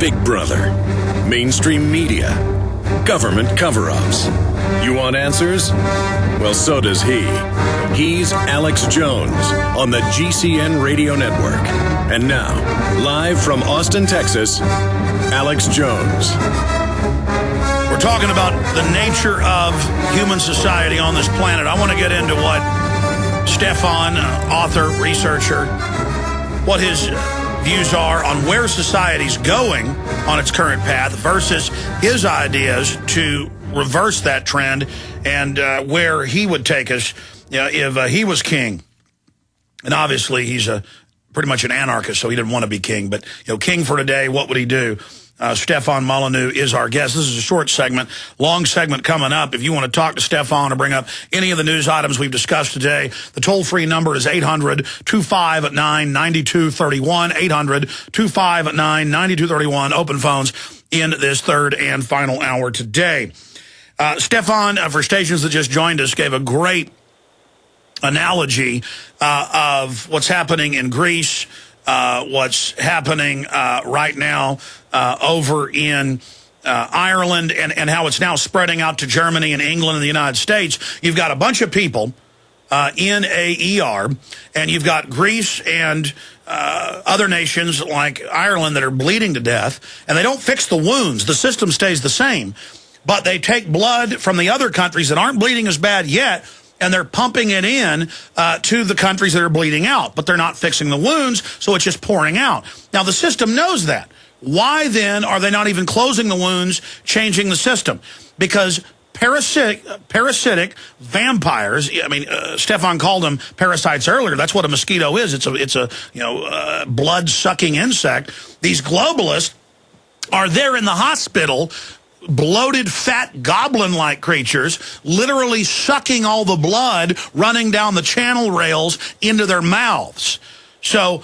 Big Brother, mainstream media, government cover-ups. You want answers? Well, so does he. He's Alex Jones on the GCN Radio Network. And now, live from Austin, Texas, Alex Jones. We're talking about the nature of human society on this planet. I want to get into what Stefan, author, researcher, what his views are on where society's going on its current path versus his ideas to reverse that trend and where he would take us if he was king. And obviously he's pretty much an anarchist, so he didn't want to be king. But king for today, what would he do? Stefan Molyneux is our guest. This is a short segment, long segment coming up. If you want to talk to Stefan or bring up any of the news items we've discussed today, the toll-free number is 800-259-9231, 800-259-9231, open phones in this third and final hour today. Stefan, for stations that just joined us, gave a great analogy of what's happening in Greece, what's happening right now over in Ireland, and how it's now spreading out to Germany and England and the United States. You've got a bunch of people in a ER, and you've got Greece and other nations like Ireland that are bleeding to death, and they don't fix the wounds. The system stays the same, but they take blood from the other countries that aren't bleeding as bad yet, and they're pumping it in to the countries that are bleeding out, but they're not fixing the wounds, so it's just pouring out. Now, the system knows that. Why, then, are they not even closing the wounds, changing the system? Because parasitic vampires, I mean, Stefan called them parasites earlier. That's what a mosquito is. It's a blood-sucking insect. These globalists are there in the hospital, bloated, fat, goblin-like creatures, literally sucking all the blood running down the channel rails into their mouths. So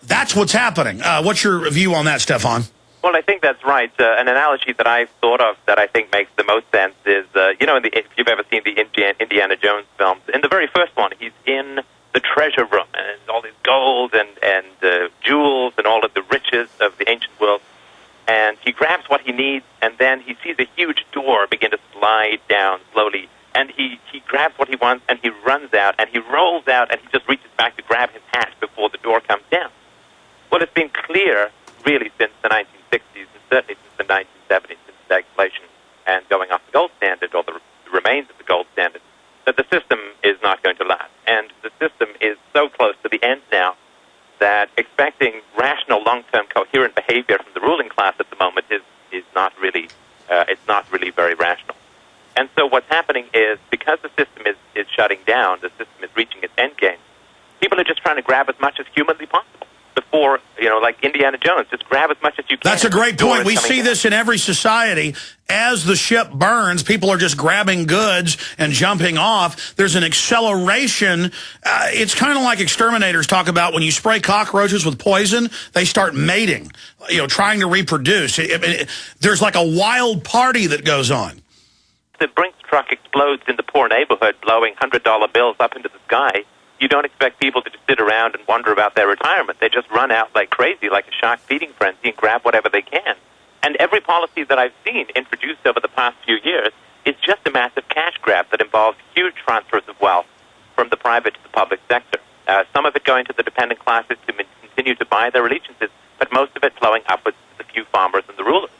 that's what's happening. What's your view on that, Stefan? Well, I think that's right. An analogy that I've thought of that I think makes the most sense is, if you've ever seen the Indiana Jones films, in the very first one, he's in the treasure room, and there's all this gold and jewels and all of the riches of the ancient world. And he grabs what he needs, and then he sees a huge door begin to slide down slowly. And he grabs what he wants, and he runs out, and he rolls out, and he just reaches back to grab his hat before the door comes down. Well, it's been clear, really, since the 1960s, and certainly since the 1970s, since stagflation and going off the gold standard, or the remains of the gold standard, that the system is not going to last. And the system is so close to the end now that expecting rational, long-term, coherent behavior from the ruling class at the moment is not really it's not really very rational. And so what's happening is, because the system is shutting down, the system is reaching its end game, people are just trying to grab as much as humanly possible before, like Indiana Jones, just grab as much as you can. That's a great point. We see this in every society. As the ship burns, people are just grabbing goods and jumping off. There's an acceleration. It's kind of like exterminators talk about when you spray cockroaches with poison, they start mating, trying to reproduce. There's like a wild party that goes on. The Brinks truck explodes in the poor neighborhood, blowing $100 bills up into the sky. You don't expect people to just sit around and wonder about their retirement. They just run out like crazy, like a shark feeding frenzy, and grab whatever they can. And every policy that I've seen introduced over the past few years is just a massive cash grab that involves huge transfers of wealth from the private to the public sector. Some of it going to the dependent classes to continue to buy their allegiances, but most of it flowing upwards to the few farmers and the rulers.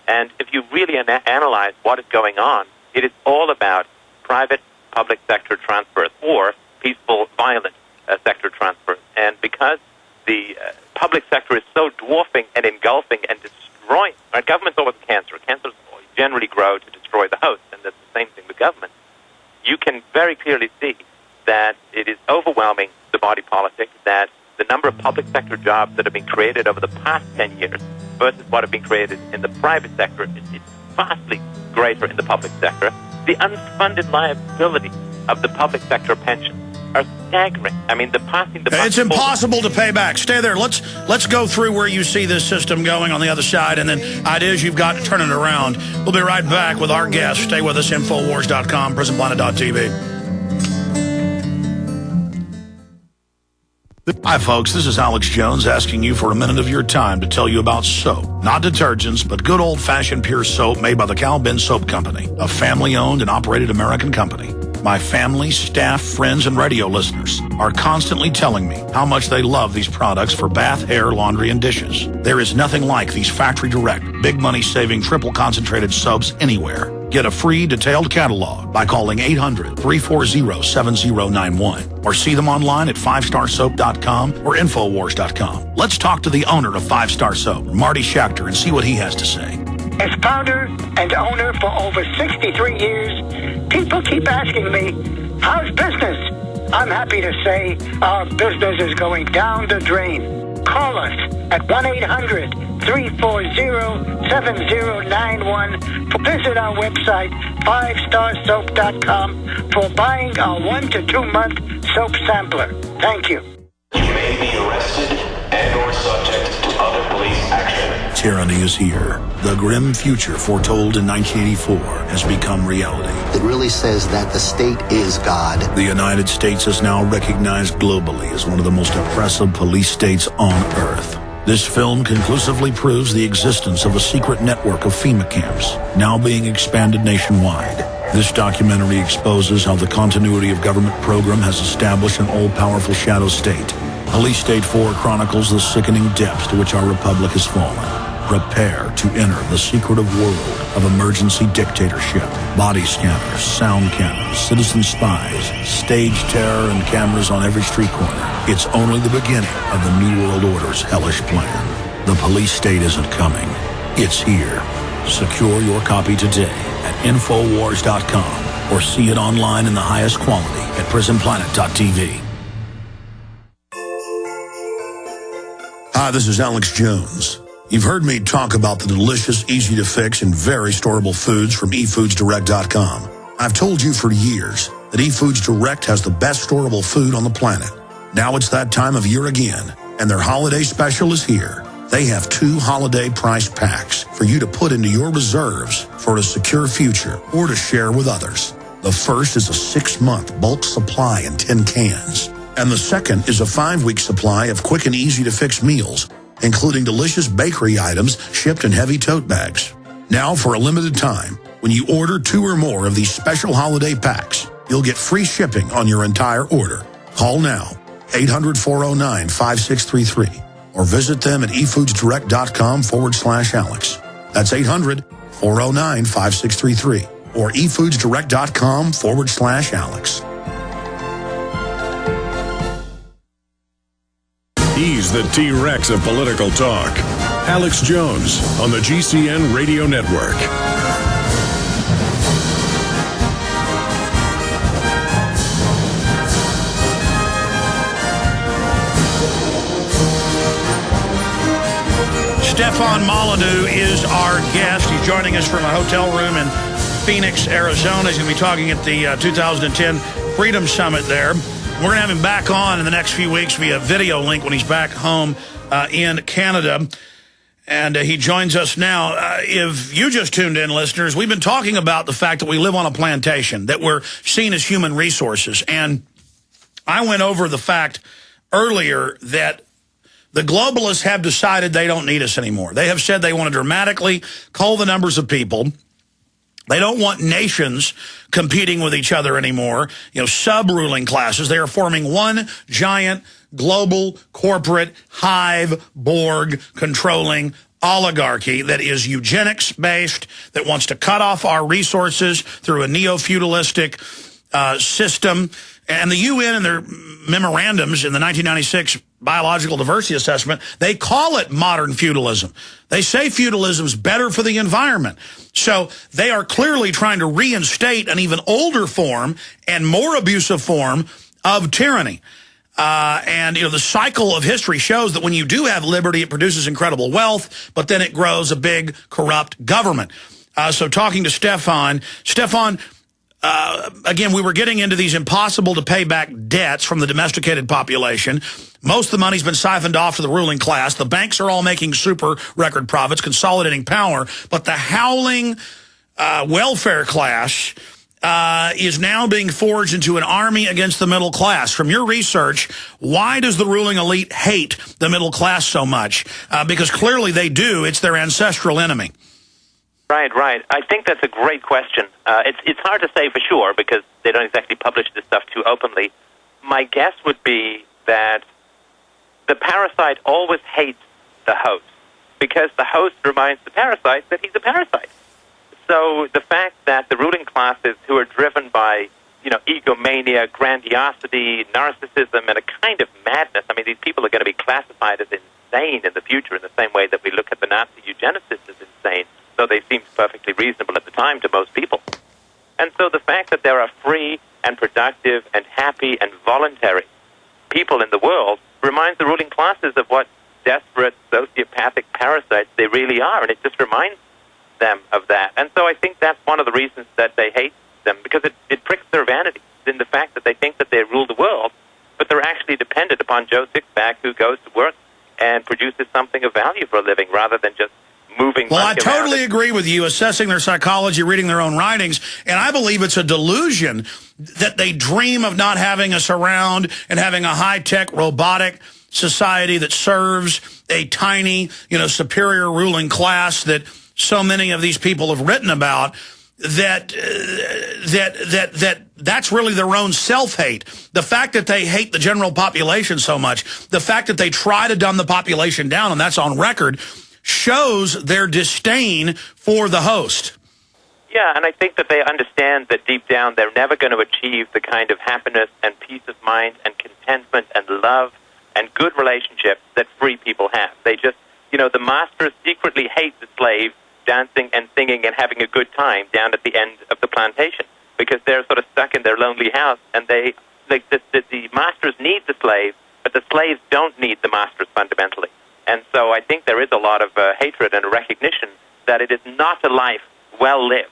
And if you really analyze what is going on, it is all about private-public sector transfers, or peaceful, violent sector transfers. And because the public sector is so dwarfing and engulfing and destroying, government's always cancer. Cancers generally grow to destroy the host, and that's the same thing with government. You can very clearly see that it is overwhelming the body politic, that the number of public sector jobs that have been created over the past 10 years versus what have been created in the private sector is vastly greater in the public sector. The unfunded liability of the public sector pensions are staggering. I mean, it's impossible to pay back. Stay there. Let's go through where you see this system going on the other side, and then ideas you've got to turn it around. We'll be right back with our guest. Stay with us, Infowars.com, PrisonPlanet.tv. Hi, folks. This is Alex Jones asking you for a minute of your time to tell you about soap. Not detergents, but good old-fashioned pure soap made by the Cal Ben Soap Company, a family-owned and operated American company. My family, staff, friends, and radio listeners are constantly telling me how much they love these products for bath, hair, laundry, and dishes. There is nothing like these factory-direct, big money-saving, triple-concentrated soaps anywhere. Get a free detailed catalog by calling 800-340-7091 or see them online at 5starsoap.com or Infowars.com. Let's talk to the owner of 5 Star Soap, Marty Schachter, and see what he has to say. As founder and owner for over 63 years, people keep asking me, how's business? I'm happy to say our business is going down the drain. Call us at 1-800-340-7091. Visit our website, 5starsoap.com, for buying our 1 to 2 month soap sampler. Thank you. You may be arrested and or subject to other police action. Tyranny is here. The grim future foretold in 1984 has become reality. It really says that the state is God. The United States is now recognized globally as one of the most oppressive police states on earth. This film conclusively proves the existence of a secret network of FEMA camps, now being expanded nationwide. This documentary exposes how the continuity of government program has established an all-powerful shadow state. Police State 4 chronicles the sickening depths to which our republic has fallen. Prepare to enter the secretive world of emergency dictatorship. Body scanners, sound cannons, citizen spies, stage terror, and cameras on every street corner. It's only the beginning of the New World Order's hellish plan. The police state isn't coming. It's here. Secure your copy today at Infowars.com or see it online in the highest quality at PrisonPlanet.tv. Hi, this is Alex Jones. You've heard me talk about the delicious, easy-to-fix, and very storable foods from eFoodsDirect.com. I've told you for years that eFoods Direct has the best storable food on the planet. Now it's that time of year again, and their holiday special is here. They have 2 holiday price packs for you to put into your reserves for a secure future or to share with others. The first is a 6-month bulk supply in 10 cans. And the second is a 5-week supply of quick and easy-to-fix meals, including delicious bakery items shipped in heavy tote bags. Now, for a limited time, when you order 2 or more of these special holiday packs, you'll get free shipping on your entire order. Call now, 800-409-5633, or visit them at efoodsdirect.com/Alex. That's 800-409-5633, or efoodsdirect.com/Alex. He's the T-Rex of political talk. Alex Jones on the GCN Radio Network. Stefan Molyneux is our guest. He's joining us from a hotel room in Phoenix, Arizona. He's going to be talking at the 2010 Freedom Summit there. We're going to have him back on in the next few weeks via video link when he's back home in Canada. And he joins us now. If you just tuned in, listeners, we've been talking about the fact that we live on a plantation, that we're seen as human resources. And I went over the fact earlier that the globalists have decided they don't need us anymore. They have said they want to dramatically cull the numbers of people. They don't want nations competing with each other anymore, sub-ruling classes. They are forming one giant global corporate hive Borg controlling oligarchy that is eugenics-based, that wants to cut off our resources through a neo-feudalistic system. And the UN in their memorandums in the 1996 Biological Diversity Assessment, they call it modern feudalism. They say feudalism is better for the environment. So they are clearly trying to reinstate an even older form and more abusive form of tyranny. And the cycle of history shows that when you do have liberty, it produces incredible wealth, but then it grows a big, corrupt government. So talking to Stefan, again, we were getting into these impossible to pay back debts from the domesticated population. Most of the money's been siphoned off to the ruling class. The banks are all making super record profits, consolidating power. But the howling welfare class is now being forged into an army against the middle class. From your research, why does the ruling elite hate the middle class so much? Because clearly they do. It's their ancestral enemy. Right. I think that's a great question. It's hard to say for sure because they don't exactly publish this stuff too openly. My guess would be that the parasite always hates the host because the host reminds the parasite that he's a parasite. So the fact that the ruling classes who are driven by, egomania, grandiosity, narcissism, and a kind of madness, I mean, these people are going to be classified as insane in the future in the same way that we look at the Nazi eugenicists as insane, though they seemed perfectly reasonable at the time to most people. And so the fact that there are free and productive and happy and voluntary people in the world reminds the ruling classes of what desperate, sociopathic parasites they really are, and it just reminds them of that. And so I think that's one of the reasons that they hate them, because it pricks their vanity in the fact that they think that they rule the world, but they're actually dependent upon Joe Sixpack, who goes to work and produces something of value for a living rather than just moving. Well, I totally agree with you, assessing their psychology, reading their own writings, and I believe it's a delusion that they dream of not having us around and having a high-tech, robotic society that serves a tiny, superior ruling class that so many of these people have written about. That's really their own self-hate. The fact that they hate the general population so much, the fact that they try to dumb the population down, and that's on record, shows their disdain for the host. Yeah, and I think that they understand that deep down they're never going to achieve the kind of happiness and peace of mind and contentment and love and good relationships that free people have. They just, the masters secretly hate the slaves dancing and singing and having a good time down at the end of the plantation because they're sort of stuck in their lonely house, and the masters need the slaves, but the slaves don't need the masters fundamentally. And so I think there is a lot of hatred and a recognition that it is not a life well lived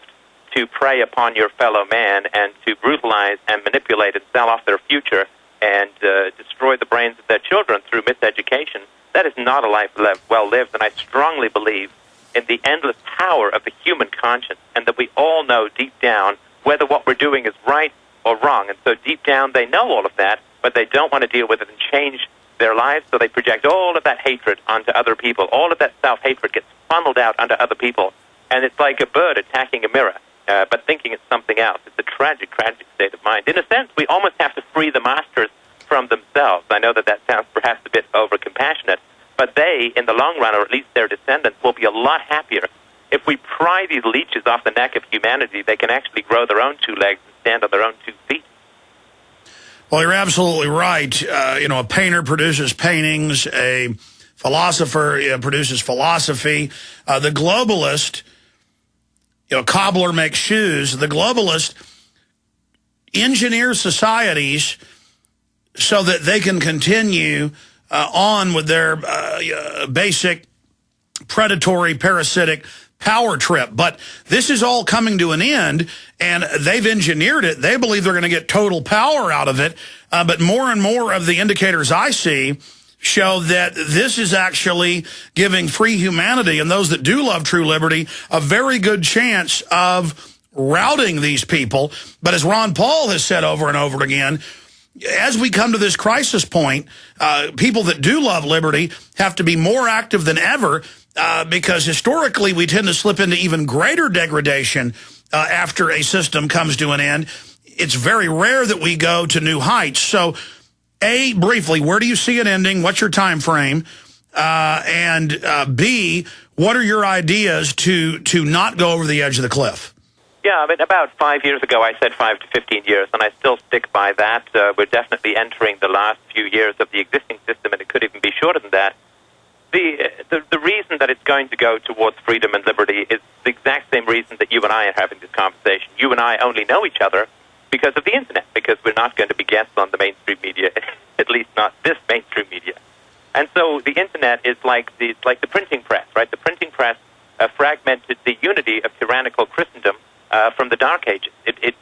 to prey upon your fellow man and to brutalize and manipulate and sell off their future and destroy the brains of their children through miseducation. That is not a life well lived, and I strongly believe in the endless power of the human conscience, and that we all know deep down whether what we're doing is right or wrong. And so deep down they know all of that, but they don't want to deal with it and change their lives, so they project all of that hatred onto other people. All of that self-hatred gets funneled out onto other people, and it's like a bird attacking a mirror, but thinking it's something else. It's a tragic, tragic state of mind. In a sense, we almost have to free the masters from themselves. I know that sounds perhaps a bit over-compassionate, but they, in the long run, or at least their descendants, will be a lot happier. If we pry these leeches off the neck of humanity, they can actually grow their own two legs and stand on their own 2 feet. Well, you're absolutely right. A painter produces paintings. A philosopher produces philosophy. The globalist, cobbler makes shoes. The globalist engineers societies so that they can continue on with their basic predatory, parasitic power trip. But this is all coming to an end, and they've engineered it. They believe they're going to get total power out of it. But more and more of the indicators I see show that this is actually giving free humanity and those that do love true liberty a very good chance of routing these people. But as Ron Paul has said over and over again, as we come to this crisis point, people that do love liberty have to be more active than ever because historically we tend to slip into even greater degradation after a system comes to an end. It's very rare that we go to new heights. So, A, briefly, where do you see it ending? What's your time frame? And B, what are your ideas to not go over the edge of the cliff? Yeah, about 5 years ago I said 5 to 15 years, and I still stick by that. We're definitely entering the last few years of the existing system, and it could even be shorter than that. The reason that it's going to go towards freedom and liberty is the exact same reason that you and I are having this conversation. You and I only know each other because of the Internet, because we're not going to be guests on the mainstream media, at least not this mainstream media. And so the Internet is like the printing press, right? The printing press fragmented the unity of tyrannical Christendom from the Dark Ages. It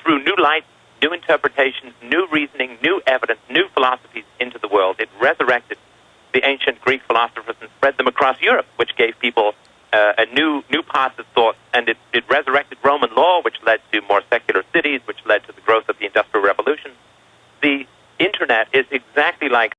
threw new light, new interpretations, new reasoning, new evidence, new philosophies into the world. It resurrected the ancient Greek philosophers and spread them across Europe, which gave people a new paths of thought and and it resurrected Roman law, which led to more secular cities, which led to the growth of the Industrial Revolution. The Internet is exactly like